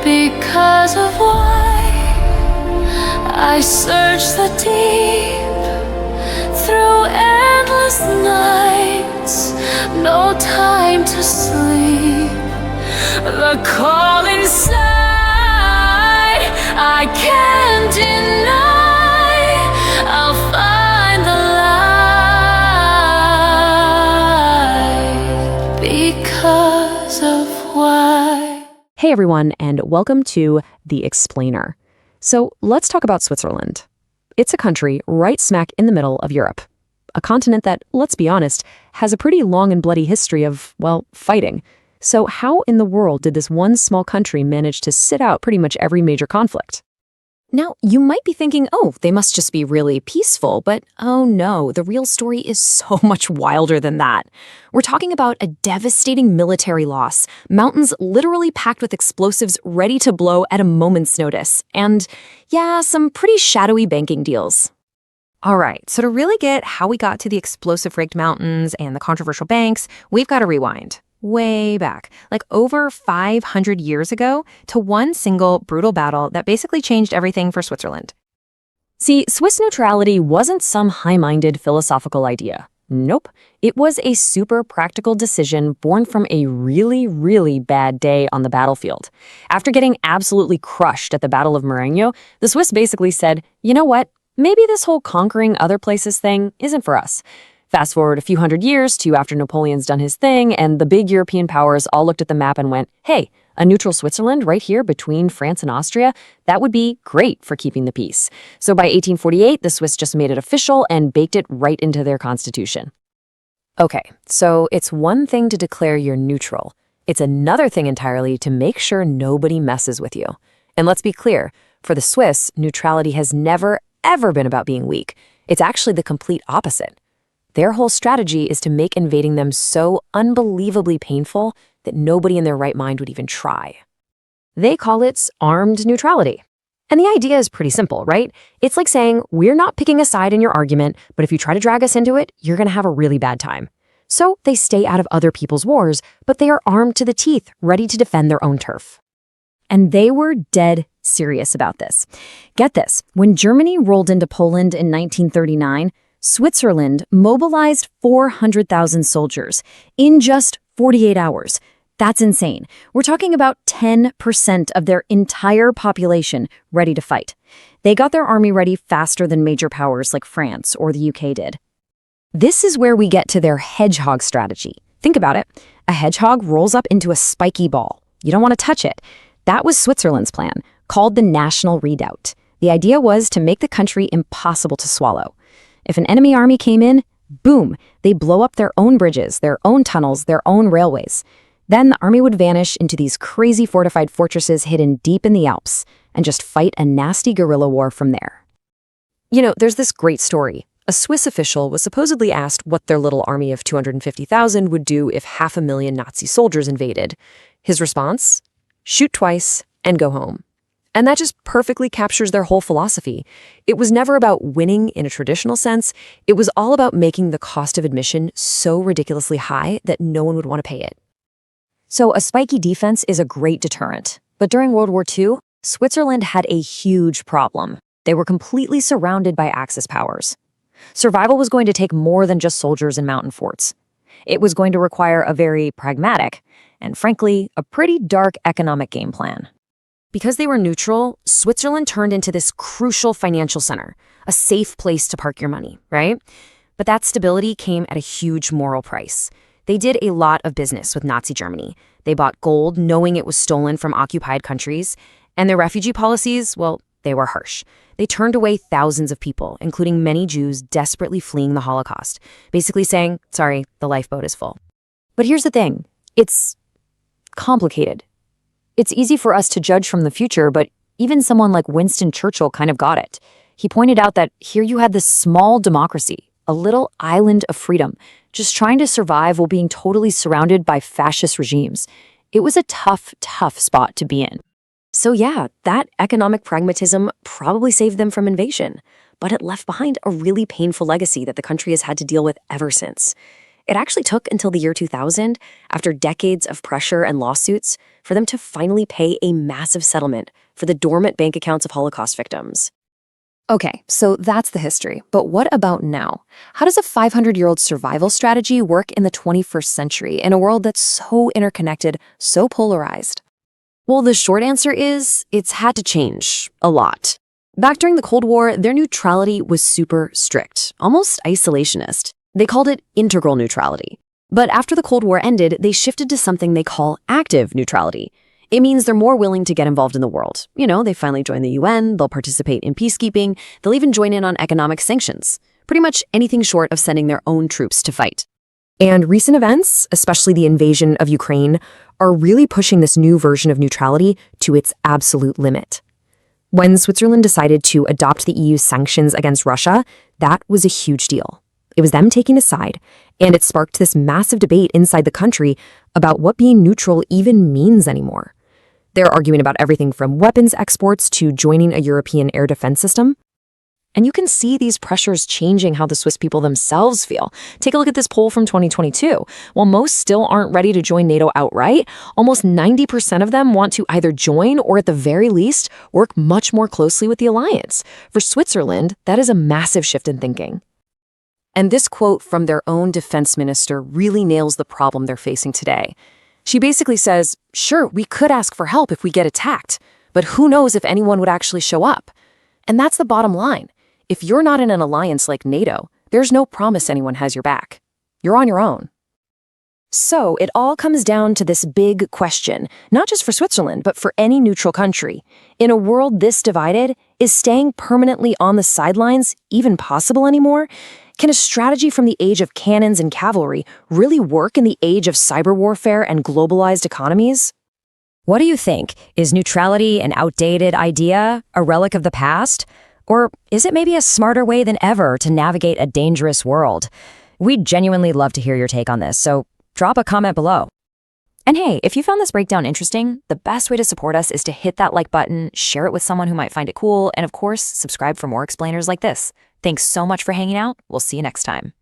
Because of why I search the deep through endless nights, no time to sleep. The call inside I can't deny. I'll find the light because of why. Hey everyone, and welcome to The Explainer. So let's talk about Switzerland. It's a country right smack in the middle of Europe. A continent that, let's be honest, has a pretty long and bloody history of, well, fighting. So how in the world did this one small country manage to sit out pretty much every major conflict? Now, you might be thinking, oh, they must just be really peaceful, but oh no, the real story is so much wilder than that. We're talking about a devastating military loss, mountains literally packed with explosives ready to blow at a moment's notice, and yeah, some pretty shadowy banking deals. All right, so to really get how we got to the explosive-rigged mountains and the controversial banks, we've got to rewind. Way back, like over 500 years ago, to one single brutal battle that basically changed everything for Switzerland. See, Swiss neutrality wasn't some high-minded philosophical idea. Nope. It was a super practical decision born from a really, really bad day on the battlefield. After getting absolutely crushed at the Battle of Marengo, the Swiss basically said, you know what? Maybe this whole conquering other places thing isn't for us. Fast forward a few hundred years to after Napoleon's done his thing, and the big European powers all looked at the map and went, hey, a neutral Switzerland right here between France and Austria, that would be great for keeping the peace. So by 1848, the Swiss just made it official and baked it right into their constitution. Okay, so it's one thing to declare you're neutral. It's another thing entirely to make sure nobody messes with you. And let's be clear, for the Swiss, neutrality has never, ever been about being weak. It's actually the complete opposite. Their whole strategy is to make invading them so unbelievably painful that nobody in their right mind would even try. They call it armed neutrality. And the idea is pretty simple, right? It's like saying, we're not picking a side in your argument, but if you try to drag us into it, you're going to have a really bad time. So they stay out of other people's wars, but they are armed to the teeth, ready to defend their own turf. And they were dead serious about this. Get this, when Germany rolled into Poland in 1939, Switzerland mobilized 400,000 soldiers in just 48 hours. That's insane. We're talking about 10% of their entire population ready to fight. They got their army ready faster than major powers like France or the UK did. This is where we get to their hedgehog strategy. Think about it. A hedgehog rolls up into a spiky ball. You don't want to touch it. That was Switzerland's plan, called the National Redoubt. The idea was to make the country impossible to swallow. If an enemy army came in, boom, they blow up their own bridges, their own tunnels, their own railways. Then the army would vanish into these crazy fortified fortresses hidden deep in the Alps and just fight a nasty guerrilla war from there. You know, there's this great story. A Swiss official was supposedly asked what their little army of 250,000 would do if 500,000 Nazi soldiers invaded. His response? Shoot twice and go home. And that just perfectly captures their whole philosophy. It was never about winning in a traditional sense. It was all about making the cost of admission so ridiculously high that no one would want to pay it. So a spiky defense is a great deterrent. But during World War II, Switzerland had a huge problem. They were completely surrounded by Axis powers. Survival was going to take more than just soldiers and mountain forts. It was going to require a very pragmatic, and frankly, a pretty dark economic game plan. Because they were neutral, Switzerland turned into this crucial financial center, a safe place to park your money, right? But that stability came at a huge moral price. They did a lot of business with Nazi Germany. They bought gold knowing it was stolen from occupied countries, and their refugee policies, well, they were harsh. They turned away thousands of people, including many Jews desperately fleeing the Holocaust, basically saying, sorry, the lifeboat is full. But here's the thing, it's complicated. It's easy for us to judge from the future, but even someone like Winston Churchill kind of got it. He pointed out that here you had this small democracy, a little island of freedom, just trying to survive while being totally surrounded by fascist regimes. It was a tough, tough spot to be in. So yeah, that economic pragmatism probably saved them from invasion, but it left behind a really painful legacy that the country has had to deal with ever since. It actually took until the year 2000, after decades of pressure and lawsuits, for them to finally pay a massive settlement for the dormant bank accounts of Holocaust victims. Okay, so that's the history. But what about now? How does a 500-year-old survival strategy work in the 21st century in a world that's so interconnected, so polarized? Well, the short answer is it's had to change a lot. Back during the Cold War, their neutrality was super strict, almost isolationist. They called it integral neutrality. But after the Cold War ended, they shifted to something they call active neutrality. It means they're more willing to get involved in the world. They finally join the UN, they'll participate in peacekeeping, they'll even join in on economic sanctions. Pretty much anything short of sending their own troops to fight. And recent events, especially the invasion of Ukraine, are really pushing this new version of neutrality to its absolute limit. When Switzerland decided to adopt the EU's sanctions against Russia, that was a huge deal. It was them taking a side, and it sparked this massive debate inside the country about what being neutral even means anymore. They're arguing about everything from weapons exports to joining a European air defense system. And you can see these pressures changing how the Swiss people themselves feel. Take a look at this poll from 2022. While most still aren't ready to join NATO outright, almost 90% of them want to either join or at the very least work much more closely with the alliance. For Switzerland, that is a massive shift in thinking. And this quote from their own defense minister really nails the problem they're facing today. She basically says, sure, we could ask for help if we get attacked, but who knows if anyone would actually show up? And that's the bottom line. If you're not in an alliance like NATO, there's no promise anyone has your back. You're on your own. So it all comes down to this big question, not just for Switzerland, but for any neutral country. In a world this divided, is staying permanently on the sidelines even possible anymore? Can a strategy from the age of cannons and cavalry really work in the age of cyber warfare and globalized economies? What do you think? Is neutrality an outdated idea, a relic of the past? Or is it maybe a smarter way than ever to navigate a dangerous world? We'd genuinely love to hear your take on this, so drop a comment below. And hey, if you found this breakdown interesting, the best way to support us is to hit that like button, share it with someone who might find it cool, and of course, subscribe for more explainers like this. Thanks so much for hanging out. We'll see you next time.